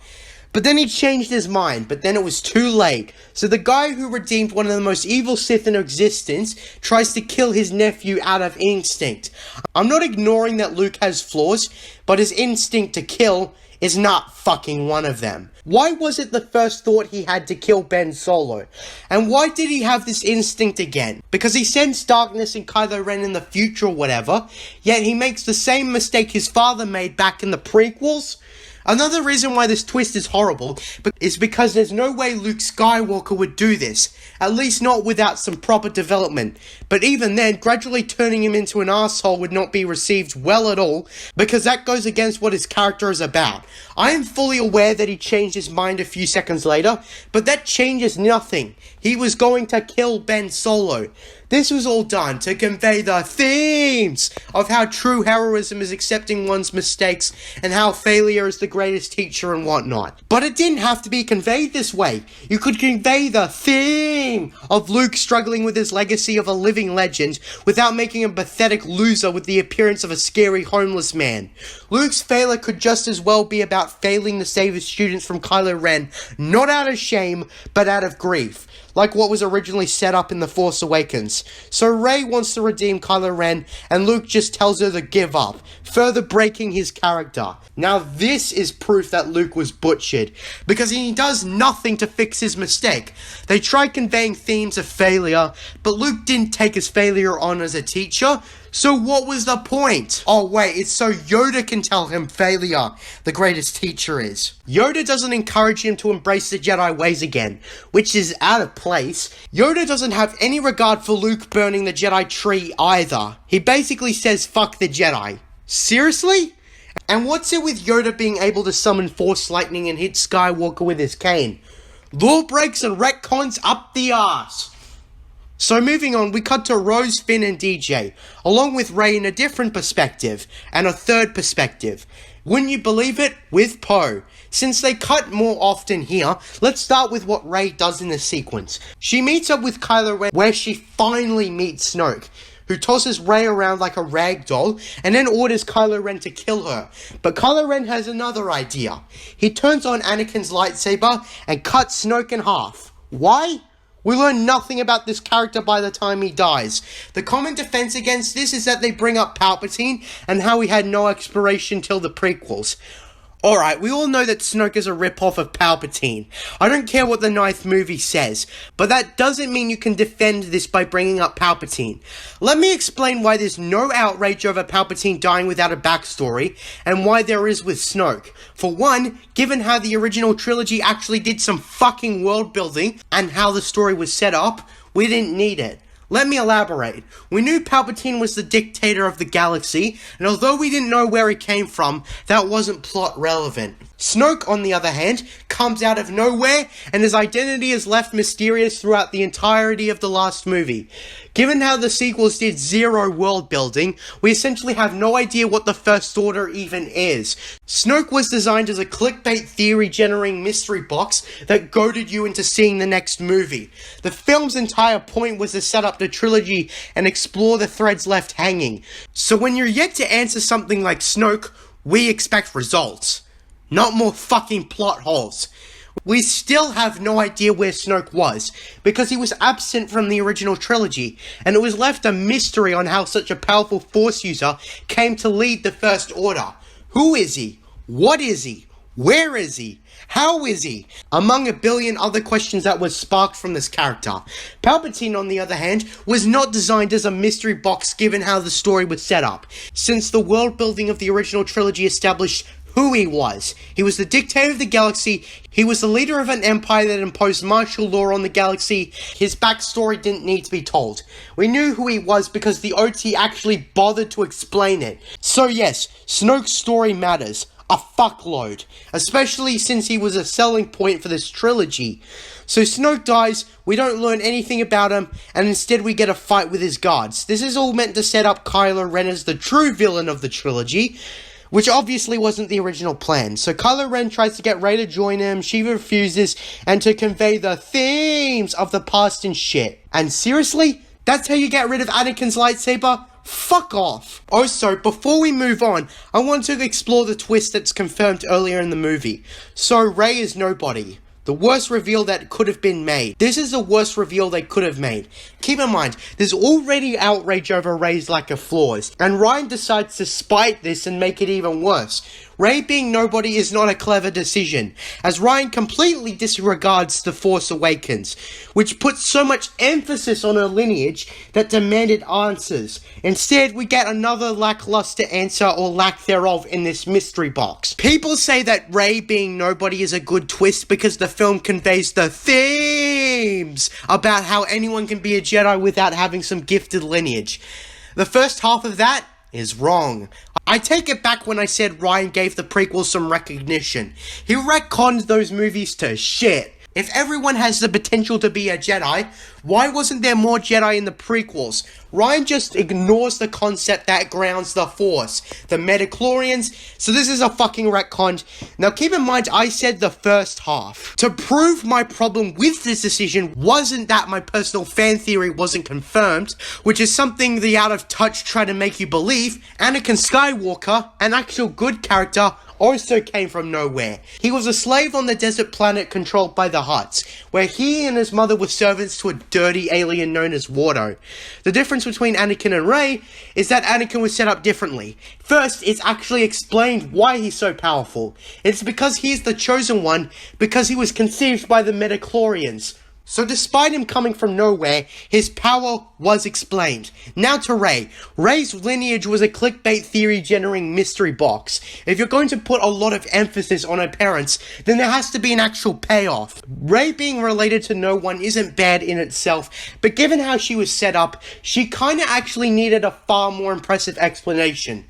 S1: But then he changed his mind, but then it was too late. So the guy who redeemed one of the most evil Sith in existence tries to kill his nephew out of instinct. I'm not ignoring that Luke has flaws, but his instinct to kill is not fucking one of them. Why was it the first thought he had to kill Ben Solo? And why did he have this instinct again? Because he sensed darkness in Kylo Ren in the future or whatever, yet he makes the same mistake his father made back in the prequels? Another reason why this twist is horrible is because there's no way Luke Skywalker would do this, at least not without some proper development. But even then, gradually turning him into an asshole would not be received well at all, because that goes against what his character is about. I am fully aware that he changed his mind a few seconds later, but that changes nothing. He was going to kill Ben Solo. This was all done to convey the themes of how true heroism is accepting one's mistakes and how failure is the greatest teacher and whatnot. But it didn't have to be conveyed this way. You could convey the theme of Luke struggling with his legacy of a living legend without making him a pathetic loser with the appearance of a scary homeless man. Luke's failure could just as well be about failing to save his students from Kylo Ren, not out of shame, but out of grief, like what was originally set up in The Force Awakens. So Rey wants to redeem Kylo Ren, and Luke just tells her to give up, further breaking his character. Now this is proof that Luke was butchered, because he does nothing to fix his mistake. They tried conveying themes of failure, but Luke didn't take his failure on as a teacher, so what was the point? Oh wait, it's so Yoda can tell him failure the greatest teacher is. Yoda doesn't encourage him to embrace the Jedi ways again, which is out of place. Yoda doesn't have any regard for Luke burning the Jedi tree either. He basically says fuck the Jedi. Seriously? And what's it with Yoda being able to summon Force lightning and hit Skywalker with his cane? Lore breaks and retcons up the arse. So moving on, we cut to Rose, Finn and DJ, along with Rey in a different perspective, and a third perspective. Wouldn't you believe it? With Poe. Since they cut more often here, let's start with what Rey does in the sequence. She meets up with Kylo Ren, where she finally meets Snoke, who tosses Rey around like a rag doll, and then orders Kylo Ren to kill her. But Kylo Ren has another idea. He turns on Anakin's lightsaber and cuts Snoke in half. Why? We learn nothing about this character by the time he dies. The common defense against this is that they bring up Palpatine and how he had no expiration till the prequels. Alright, we all know that Snoke is a rip-off of Palpatine. I don't care what the 9th movie says, but that doesn't mean you can defend this by bringing up Palpatine. Let me explain why there's no outrage over Palpatine dying without a backstory, and why there is with Snoke. For one, given how the original trilogy actually did some fucking world building, and how the story was set up, we didn't need it. Let me elaborate. We knew Palpatine was the dictator of the galaxy, and although we didn't know where he came from, that wasn't plot relevant. Snoke, on the other hand, comes out of nowhere, and his identity is left mysterious throughout the entirety of the last movie. Given how the sequels did zero world building, we essentially have no idea what the First Order even is. Snoke was designed as a clickbait theory-generating mystery box that goaded you into seeing the next movie. The film's entire point was to set up the trilogy and explore the threads left hanging. So when you're yet to answer something like Snoke, we expect results. Not more fucking plot holes. We still have no idea where Snoke was, because he was absent from the original trilogy, and it was left a mystery on how such a powerful Force user came to lead the First Order. Who is he? What is he? Where is he? How is he? Among a billion other questions that were sparked from this character. Palpatine, on the other hand, was not designed as a mystery box given how the story was set up, since the world building of the original trilogy established who he was. He was the dictator of the galaxy, he was the leader of an empire that imposed martial law on the galaxy. His backstory didn't need to be told. We knew who he was because the OT actually bothered to explain it. So yes, Snoke's story matters. A fuckload. Especially since he was a selling point for this trilogy. So Snoke dies, we don't learn anything about him, and instead we get a fight with his guards. This is all meant to set up Kylo Ren as the true villain of the trilogy, which obviously wasn't the original plan. So Kylo Ren tries to get Rey to join him, she refuses, and to convey the themes of the past and shit. And seriously? That's how you get rid of Anakin's lightsaber? fuck off. Also, before we move on, I want to explore the twist that's confirmed earlier in the movie. So, Rey is nobody. The worst reveal that could have been made. This is the worst reveal they could have made. Keep in mind, there's already outrage over Rey's lack of flaws, and Rian decides to spite this and make it even worse. Rey being nobody is not a clever decision, as Rian completely disregards The Force Awakens, which puts so much emphasis on her lineage that demanded answers. Instead, we get another lackluster answer or lack thereof in this mystery box. People say that Rey being nobody is a good twist because the film conveys the themes about how anyone can be a Jedi without having some gifted lineage. The first half of that is wrong. I take it back when I said Rian gave the prequels some recognition. He retconned those movies to shit. If everyone has the potential to be a Jedi, why wasn't there more Jedi in the prequels? Rian just ignores the concept that grounds the Force, the midichlorians, so this is a fucking retcon. Now keep in mind, I said the first half. To prove my problem with this decision wasn't that my personal fan theory wasn't confirmed, which is something the Out of Touch try to make you believe. Anakin Skywalker, an actual good character, also came from nowhere. He was a slave on the desert planet controlled by the Hutts, where he and his mother were servants to a dirty alien known as Holdo. The difference between Anakin and Rey is that Anakin was set up differently. First, it's actually explained why he's so powerful. It's because he's the chosen one, because he was conceived by the midichlorians. So despite him coming from nowhere, his power was explained. Now to Rey. Rey's lineage was a clickbait theory generating mystery box. If you're going to put a lot of emphasis on her parents, then there has to be an actual payoff. Rey being related to no one isn't bad in itself, but given how she was set up, she kinda actually needed a far more impressive explanation.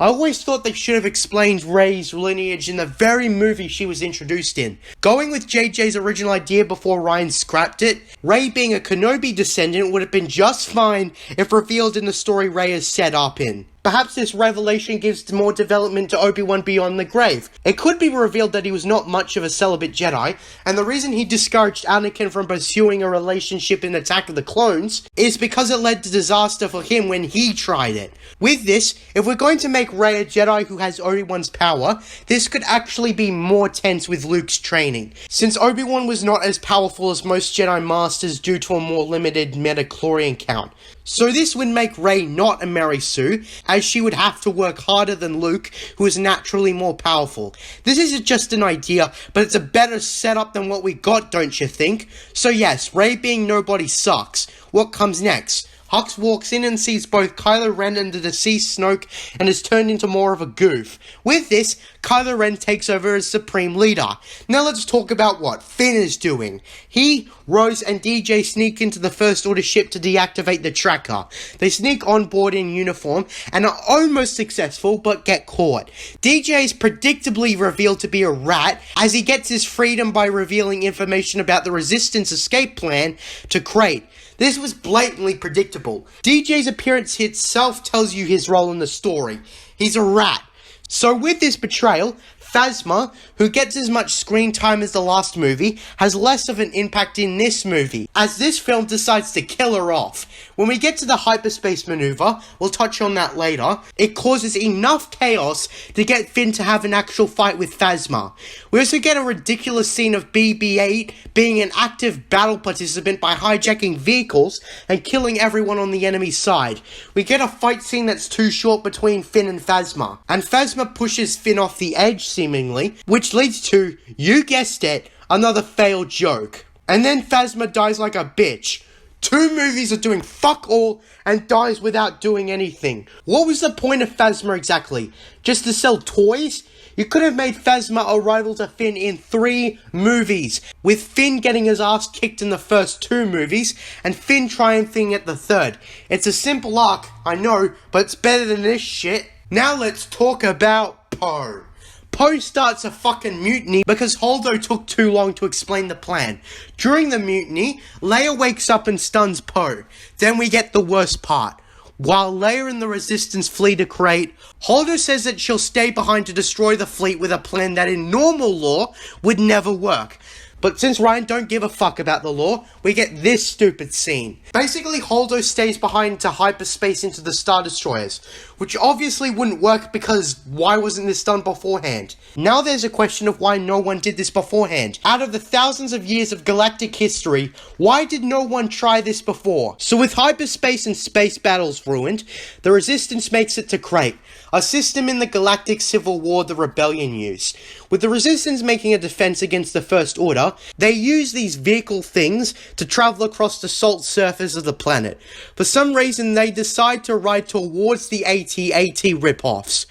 S1: I always thought they should have explained Rey's lineage in the very movie she was introduced in. Going with JJ's original idea before Rian scrapped it, Rey being a Kenobi descendant would have been just fine if revealed in the story Rey is set up in. Perhaps this revelation gives more development to Obi-Wan beyond the grave. It could be revealed that he was not much of a celibate Jedi, and the reason he discouraged Anakin from pursuing a relationship in Attack of the Clones is because it led to disaster for him when he tried it. With this, if we're going to make Rey a Jedi who has Obi-Wan's power, this could actually be more tense with Luke's training, since Obi-Wan was not as powerful as most Jedi Masters due to a more limited midichlorian count. So this would make Rey not a Mary Sue, as she would have to work harder than Luke, who is naturally more powerful. This isn't just an idea, but it's a better setup than what we got, don't you think? So yes, Rey being nobody sucks. What comes next? Hux walks in and sees both Kylo Ren and the deceased Snoke and is turned into more of a goof. With this, Kylo Ren takes over as Supreme Leader. Now let's talk about what Finn is doing. He, Rose and DJ sneak into the First Order ship to deactivate the tracker. They sneak on board in uniform and are almost successful but get caught. DJ is predictably revealed to be a rat as he gets his freedom by revealing information about the Resistance escape plan to Crait. This was blatantly predictable. DJ's appearance itself tells you his role in the story. He's a rat. So with this betrayal, Phasma, who gets as much screen time as the last movie, has less of an impact in this movie, as this film decides to kill her off. When we get to the hyperspace maneuver, we'll touch on that later, it causes enough chaos to get Finn to have an actual fight with Phasma. We also get a ridiculous scene of BB-8 being an active battle participant by hijacking vehicles and killing everyone on the enemy side. We get a fight scene that's too short between Finn and Phasma, and Phasma pushes Finn off the edge seemingly, which leads to, you guessed it, another failed joke. And then Phasma dies like a bitch. 2 movies are doing fuck all and dies without doing anything. What was the point of Phasma exactly? Just to sell toys? You could have made Phasma a rival to Finn in 3 movies, with Finn getting his ass kicked in the first 2 movies, and Finn triumphing at the 3rd. It's a simple arc, I know, but it's better than this shit. Now let's talk about Poe. Poe starts a fucking mutiny because Holdo took too long to explain the plan. During the mutiny, Leia wakes up and stuns Poe. Then we get the worst part. While Leia and the Resistance flee to Crait, Holdo says that she'll stay behind to destroy the fleet with a plan that in normal law would never work. But since Ryan don't give a fuck about the law, we get this stupid scene. Basically, Holdo stays behind to hyperspace into the Star Destroyers, which obviously wouldn't work because why wasn't this done beforehand? Now there's a question of why no one did this beforehand. Out of the thousands of years of galactic history, why did no one try this before? So with hyperspace and space battles ruined, the Resistance makes it to Crait, a system in the Galactic Civil War the Rebellion used. With the Resistance making a defense against the First Order, they use these vehicle things to travel across the salt surface of the planet. For some reason, they decide to ride towards the AT-AT ripoffs.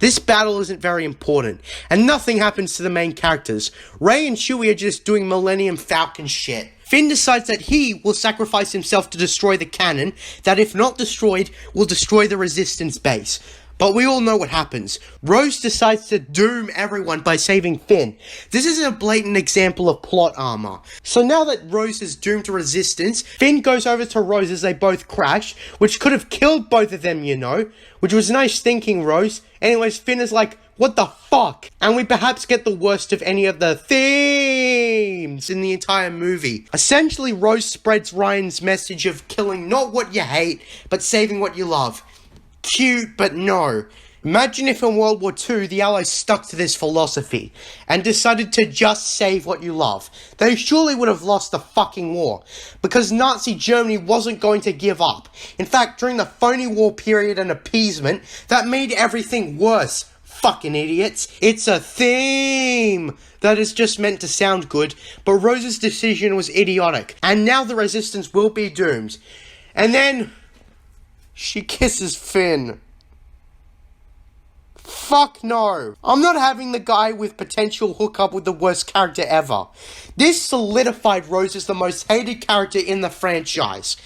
S1: This battle isn't very important, and nothing happens to the main characters. Rey and Chewie are just doing Millennium Falcon shit. Finn decides that he will sacrifice himself to destroy the cannon, that if not destroyed, will destroy the Resistance base. But we all know what happens. Rose decides to doom everyone by saving Finn. This is a blatant example of plot armor. So now that Rose is doomed to Resistance, Finn goes over to Rose as they both crash, which could have killed both of them, you know. Which was nice thinking, Rose. Anyways, Finn is like, what the fuck? And we perhaps get the worst of any of the themes in the entire movie. Essentially, Rose spreads Ryan's message of killing not what you hate, but saving what you love. Cute, but no. Imagine if in World War II the Allies stuck to this philosophy and decided to just save what you love. They surely would have lost the fucking war, because Nazi Germany wasn't going to give up. In fact, during the phony war period and appeasement, that made everything worse. Fucking idiots. It's a theme that is just meant to sound good, but Rose's decision was idiotic, and now the Resistance will be doomed. And then she kisses Finn. Fuck no. I'm not having the guy with potential hookup with the worst character ever. This solidified Rose as the most hated character in the franchise.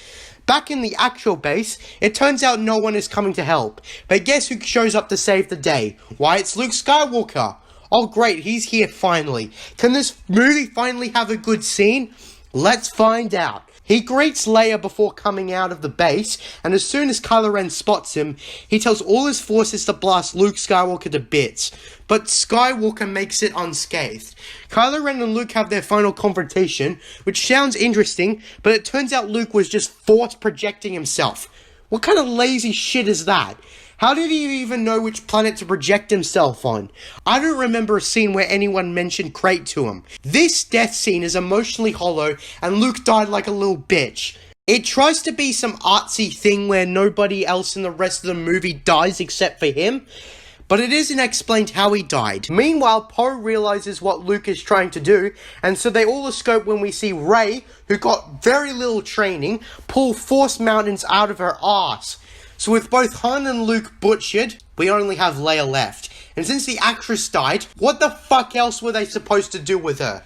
S1: Back in the actual base, it turns out no one is coming to help. But guess who shows up to save the day? Why, it's Luke Skywalker. Oh great, he's here finally. Can this movie finally have a good scene? Let's find out. He greets Leia before coming out of the base, and as soon as Kylo Ren spots him, he tells all his forces to blast Luke Skywalker to bits. But Skywalker makes it unscathed. Kylo Ren and Luke have their final confrontation, which sounds interesting, but it turns out Luke was just force projecting himself. What kind of lazy shit is that? How did he even know which planet to project himself on? I don't remember a scene where anyone mentioned Crait to him. This death scene is emotionally hollow, and Luke died like a little bitch. It tries to be some artsy thing where nobody else in the rest of the movie dies except for him, but it isn't explained how he died. Meanwhile, Poe realizes what Luke is trying to do, and so they all escape when we see Rey, who got very little training, pull Force Mountains out of her ass. So with both Han and Luke butchered, we only have Leia left. And since the actress died, what the fuck else were they supposed to do with her?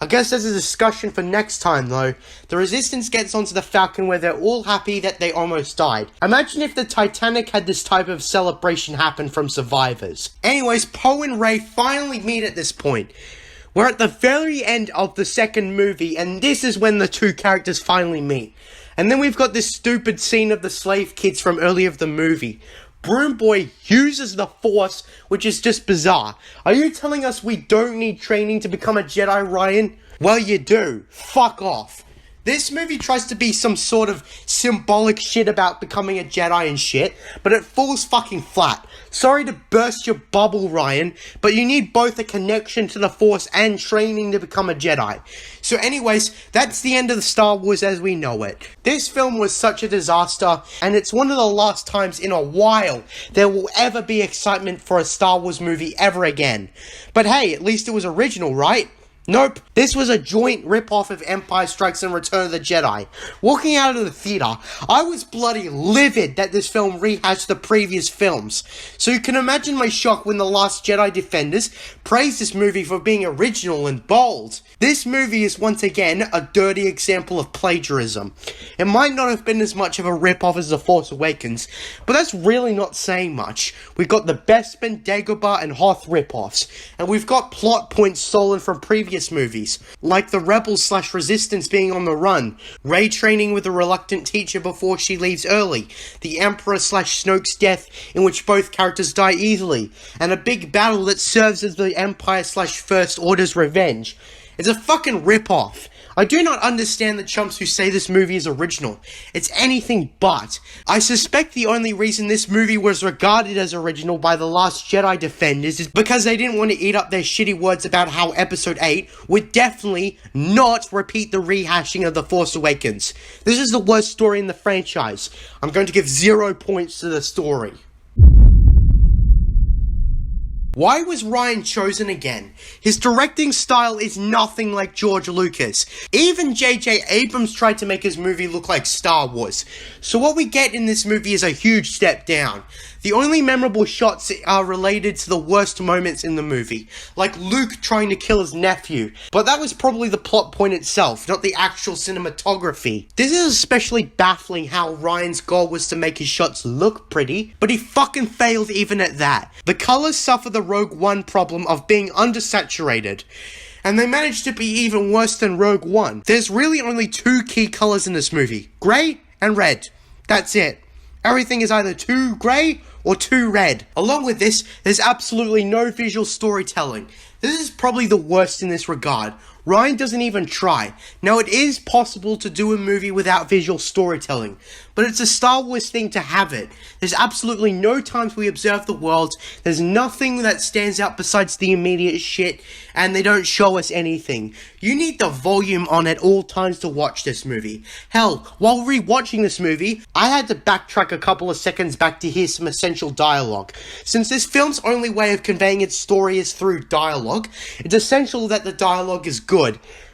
S1: I guess there's a discussion for next time though. The Resistance gets onto the Falcon where they're all happy that they almost died. Imagine if the Titanic had this type of celebration happen from survivors. Anyways, Poe and Rey finally meet at this point. We're at the very end of the second movie, and this is when the two characters finally meet. And then we've got this stupid scene of the slave kids from earlier of the movie. Broom Boy uses the Force, which is just bizarre. Are you telling us we don't need training to become a Jedi, Ryan? Well, you do. Fuck off. This movie tries to be some sort of symbolic shit about becoming a Jedi and shit, but it falls fucking flat. Sorry to burst your bubble, Ryan, but you need both a connection to the Force and training to become a Jedi. So anyways, that's the end of the Star Wars as we know it. This film was such a disaster, and it's one of the last times in a while there will ever be excitement for a Star Wars movie ever again. But hey, at least it was original, right? Nope, this was a joint rip-off of Empire Strikes and Return of the Jedi. Walking out of the theater, I was bloody livid that this film rehashed the previous films. So you can imagine my shock when the Last Jedi defenders praised this movie for being original and bold. This movie is once again a dirty example of plagiarism. It might not have been as much of a rip-off as The Force Awakens, but that's really not saying much. We've got the Bespin, Dagobah, and Hoth rip-offs, and we've got plot points stolen from previous movies, like the Rebels/Resistance being on the run, Rey training with a reluctant teacher before she leaves early, the Emperor/Snoke's death in which both characters die easily, and a big battle that serves as the Empire/First Order's revenge. It's a fucking rip-off. I do not understand the chumps who say this movie is original. It's anything but. I suspect the only reason this movie was regarded as original by the Last Jedi defenders is because they didn't want to eat up their shitty words about how Episode 8 would definitely not repeat the rehashing of The Force Awakens. This is the worst story in the franchise. I'm going to give 0 points to the story. Why was Rian chosen again? His directing style is nothing like George Lucas. Even J.J. Abrams tried to make his movie look like Star Wars. So what we get in this movie is a huge step down. The only memorable shots are related to the worst moments in the movie, like Luke trying to kill his nephew, but that was probably the plot point itself, not the actual cinematography. This is especially baffling how Rian's goal was to make his shots look pretty, but he fucking failed even at that. The colours suffer the Rogue One problem of being undersaturated, and they managed to be even worse than Rogue One. There's really only 2 key colours in this movie, grey and red. That's it. Everything is either too grey or too red. Along with this, there's absolutely no visual storytelling. This is probably the worst in this regard. Rian doesn't even try. Now, it is possible to do a movie without visual storytelling, but it's a Star Wars thing to have it. There's absolutely no times we observe the world, there's nothing that stands out besides the immediate shit, and they don't show us anything. You need the volume on at all times to watch this movie. Hell, while rewatching this movie, I had to backtrack a couple of seconds back to hear some essential dialogue. Since this film's only way of conveying its story is through dialogue, it's essential that the dialogue is good.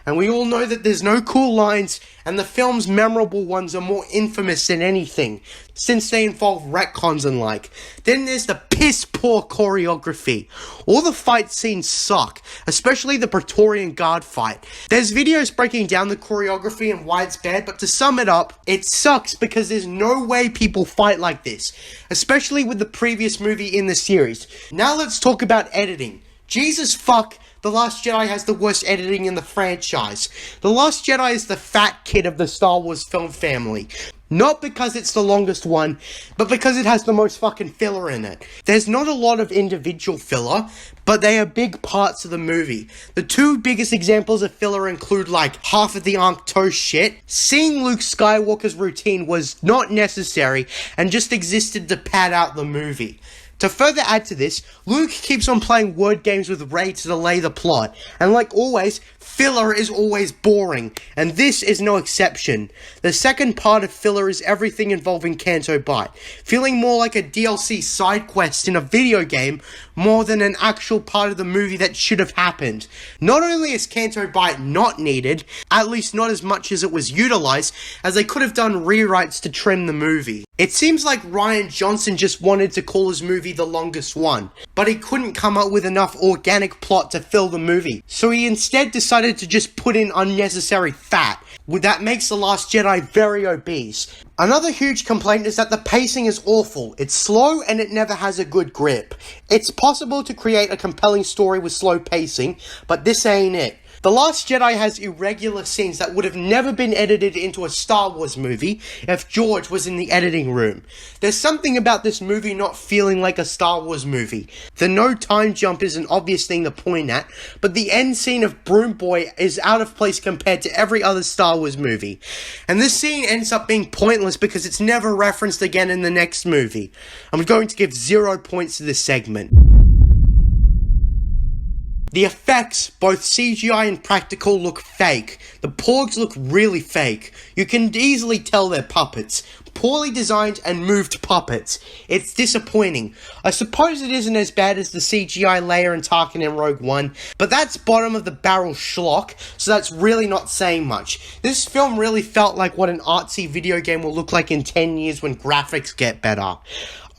S1: And we all know that there's no cool lines, and the film's memorable ones are more infamous than anything, since they involve retcons and like. Then there's the piss-poor choreography. All the fight scenes suck, especially the Praetorian Guard fight. There's videos breaking down the choreography and why it's bad, but to sum it up, it sucks because there's no way people fight like this, especially with the previous movie in the series. Now let's talk about editing. Jesus fuck, The Last Jedi has the worst editing in the franchise. The Last Jedi is the fat kid of the Star Wars film family. Not because it's the longest one, but because it has the most fucking filler in it. There's not a lot of individual filler, but they are big parts of the movie. The 2 biggest examples of filler include like half of the Ankh Toe shit. Seeing Luke Skywalker's routine was not necessary and just existed to pad out the movie. To further add to this, Luke keeps on playing word games with Rey to delay the plot, and like always, filler is always boring, and this is no exception. The second part of filler is everything involving Canto Bight, feeling more like a DLC side quest in a video game more than an actual part of the movie that should have happened. Not only is Canto Bight not needed, at least not as much as it was utilized, as they could have done rewrites to trim the movie. It seems like Rian Johnson just wanted to call his movie the longest one, but he couldn't come up with enough organic plot to fill the movie, so he instead decided to just put in unnecessary fat. That makes The Last Jedi very obese. Another huge complaint is that the pacing is awful. It's slow and it never has a good grip. It's possible to create a compelling story with slow pacing, but this ain't it. The Last Jedi has irregular scenes that would have never been edited into a Star Wars movie if George was in the editing room. There's something about this movie not feeling like a Star Wars movie. The no time jump is an obvious thing to point at, but the end scene of Broom Boy is out of place compared to every other Star Wars movie. And this scene ends up being pointless because it's never referenced again in the next movie. I'm going to give 0 points to this segment. The effects, both CGI and practical, look fake. The Porgs look really fake. You can easily tell they're puppets. Poorly designed and moved puppets. It's disappointing. I suppose it isn't as bad as the CGI Leia and Tarkin in Rogue One, but that's bottom of the barrel schlock, so that's really not saying much. This film really felt like what an artsy video game will look like in 10 years when graphics get better.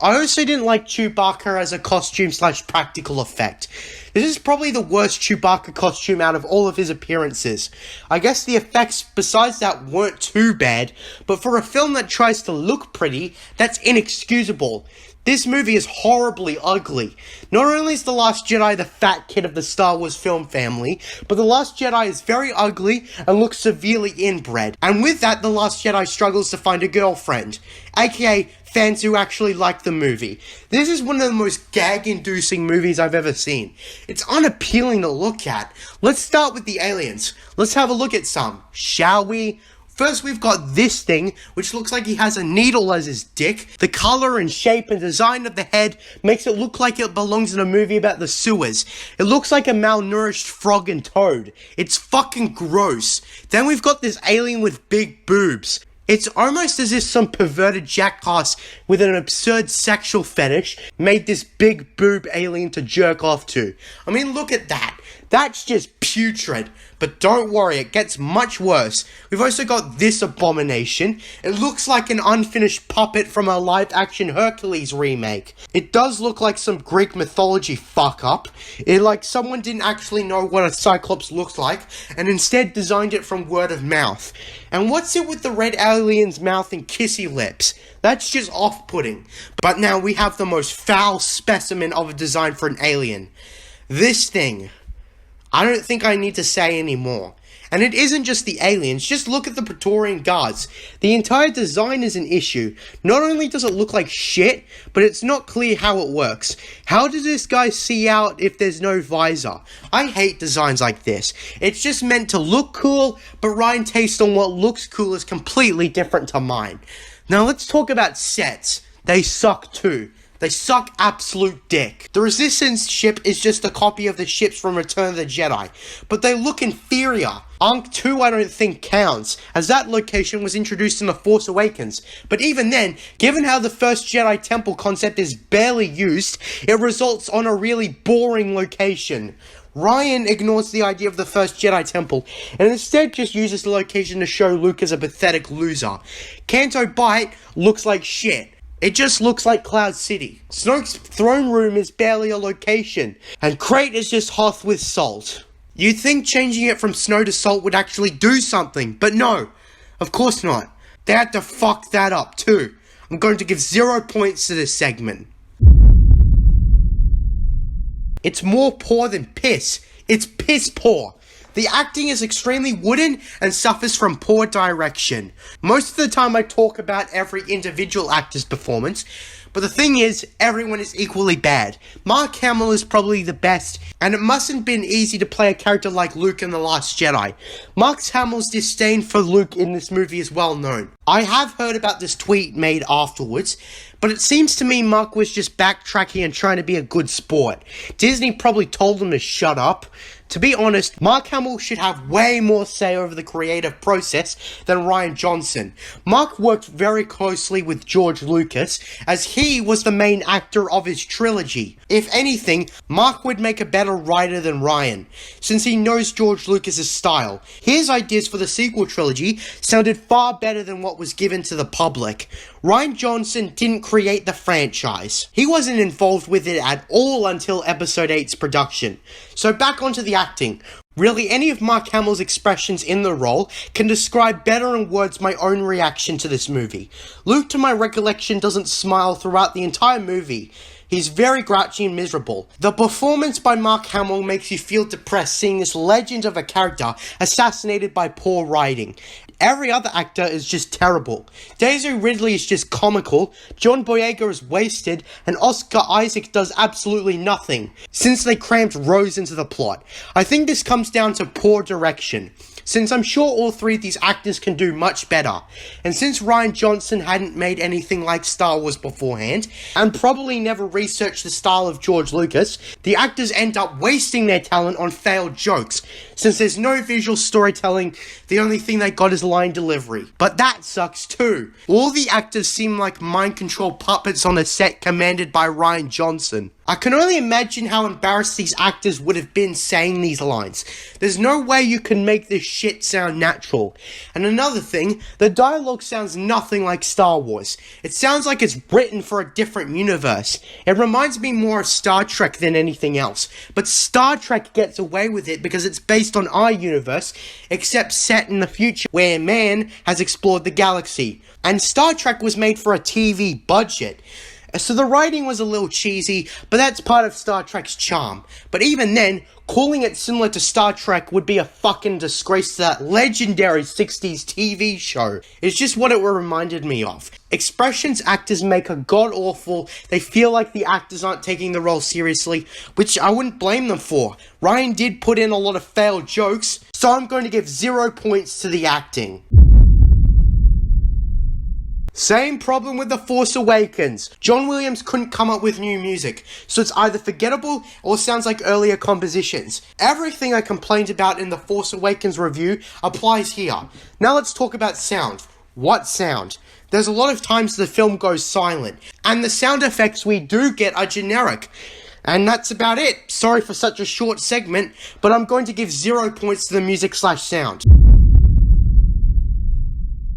S1: I also didn't like Chewbacca as a costume/practical effect. This is probably the worst Chewbacca costume out of all of his appearances. I guess the effects besides that weren't too bad, but for a film that tries to look pretty, that's inexcusable. This movie is horribly ugly. Not only is The Last Jedi the fat kid of the Star Wars film family, but The Last Jedi is very ugly and looks severely inbred. And with that, The Last Jedi struggles to find a girlfriend, aka fans who actually like the movie. This is one of the most gag-inducing movies I've ever seen. It's unappealing to look at. Let's start with the aliens. Let's have a look at some, shall we? First, we've got this thing, which looks like he has a needle as his dick. The color and shape and design of the head makes it look like it belongs in a movie about the sewers. It looks like a malnourished frog and toad. It's fucking gross. Then we've got this alien with big boobs. It's almost as if some perverted jackass with an absurd sexual fetish made this big boob alien to jerk off to. I mean, look at that. That's just putrid. But don't worry, it gets much worse. We've also got this abomination. It looks like an unfinished puppet from a live-action Hercules remake. It does look like some Greek mythology fuck-up. Like someone didn't actually know what a Cyclops looks like, and instead designed it from word of mouth. And what's it with the red alien's mouth and kissy lips? That's just off-putting. But now we have the most foul specimen of a design for an alien. This thing. I don't think I need to say any more. And it isn't just the aliens, just look at the Praetorian Guards. The entire design is an issue. Not only does it look like shit, but it's not clear how it works. How does this guy see out if there's no visor? I hate designs like this. It's just meant to look cool, but Ryan's taste on what looks cool is completely different to mine. Now let's talk about sets. They suck too. They suck absolute dick. The Resistance ship is just a copy of the ships from Return of the Jedi, but they look inferior. Ankh 2 I don't think counts, as that location was introduced in The Force Awakens. But even then, given how the first Jedi Temple concept is barely used, it results on a really boring location. Ryan ignores the idea of the first Jedi Temple, and instead just uses the location to show Luke as a pathetic loser. Canto Bight looks like shit. It just looks like Cloud City. Snoke's throne room is barely a location, and Crait is just Hoth with salt. You'd think changing it from snow to salt would actually do something, but no, of course not. They had to fuck that up too. I'm going to give 0 points to this segment. It's more poor than piss. It's piss poor. The acting is extremely wooden and suffers from poor direction. Most of the time I talk about every individual actor's performance, but the thing is, everyone is equally bad. Mark Hamill is probably the best, and it mustn't been easy to play a character like Luke in The Last Jedi. Mark Hamill's disdain for Luke in this movie is well known. I have heard about this tweet made afterwards, but it seems to me Mark was just backtracking and trying to be a good sport. Disney probably told him to shut up. To be honest, Mark Hamill should have way more say over the creative process than Rian Johnson. Mark worked very closely with George Lucas, as he was the main actor of his trilogy. If anything, Mark would make a better writer than Ryan, since he knows George Lucas's style. His ideas for the sequel trilogy sounded far better than what was given to the public. Rian Johnson didn't create the franchise. He wasn't involved with it at all until Episode 8's production. So back onto the acting. Really, any of Mark Hamill's expressions in the role can describe better in words my own reaction to this movie. Luke, to my recollection, doesn't smile throughout the entire movie. He's very grouchy and miserable. The performance by Mark Hamill makes you feel depressed seeing this legend of a character assassinated by poor writing. Every other actor is just terrible. Daisy Ridley is just comical, John Boyega is wasted, and Oscar Isaac does absolutely nothing, since they crammed Rose into the plot. I think this comes down to poor direction, since I'm sure all three of these actors can do much better. And since Rian Johnson hadn't made anything like Star Wars beforehand, and probably never researched the style of George Lucas, the actors end up wasting their talent on failed jokes. Since there's no visual storytelling, the only thing they got is line delivery. But that sucks too. All the actors seem like mind control puppets on a set commanded by Rian Johnson. I can only imagine how embarrassed these actors would have been saying these lines. There's no way you can make this shit sound natural. And another thing, the dialogue sounds nothing like Star Wars. It sounds like it's written for a different universe. It reminds me more of Star Trek than anything else. But Star Trek gets away with it because it's based on our universe, except set in the future where man has explored the galaxy. And Star Trek was made for a TV budget. So the writing was a little cheesy, but that's part of Star Trek's charm. But even then, calling it similar to Star Trek would be a fucking disgrace to that legendary 60s TV show. It's just what it reminded me of. Expressions actors make are god-awful. They feel like the actors aren't taking the role seriously, which I wouldn't blame them for. Ryan did put in a lot of failed jokes, so I'm going to give 0 points to the acting. Same problem with The Force Awakens. John Williams couldn't come up with new music, so it's either forgettable or sounds like earlier compositions. Everything I complained about in The Force Awakens review applies here. Now let's talk about sound. What sound? There's a lot of times the film goes silent, and the sound effects we do get are generic. And that's about it. Sorry for such a short segment, but I'm going to give 0 points to the music/sound.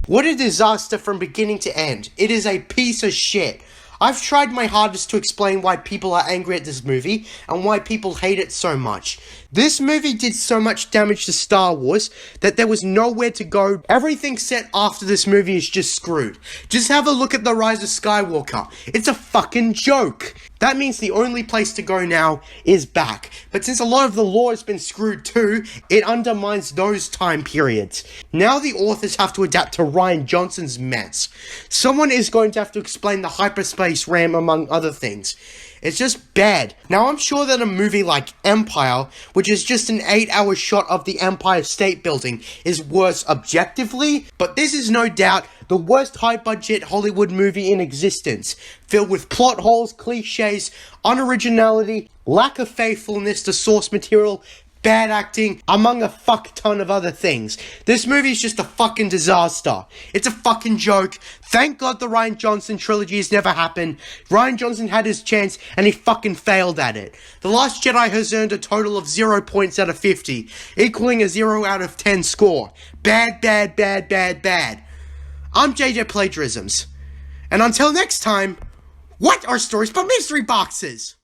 S1: What a disaster from beginning to end. It is a piece of shit. I've tried my hardest to explain why people are angry at this movie and why people hate it so much. This movie did so much damage to Star Wars that there was nowhere to go. Everything set after this movie is just screwed. Just have a look at The Rise of Skywalker. It's a fucking joke. That means the only place to go now is back. But since a lot of the lore has been screwed too, it undermines those time periods. Now the authors have to adapt to Rian Johnson's mess. Someone is going to have to explain the hyperspace ram among other things. It's just bad. Now I'm sure that a movie like Empire, which is just an 8-hour shot of the Empire State Building, is worse objectively, but this is no doubt the worst high-budget Hollywood movie in existence, filled with plot holes, cliches, unoriginality, lack of faithfulness to source material, bad acting, among a fuck ton of other things. This movie is just a fucking disaster. It's a fucking joke. Thank God the Rian Johnson trilogy has never happened. Rian Johnson had his chance and he fucking failed at it. The Last Jedi has earned a total of 0 points out of 50, equaling a 0 out of 10 score. Bad, bad, bad, bad, bad. I'm JJ Plagiarisms. And until next time, what are stories but mystery boxes?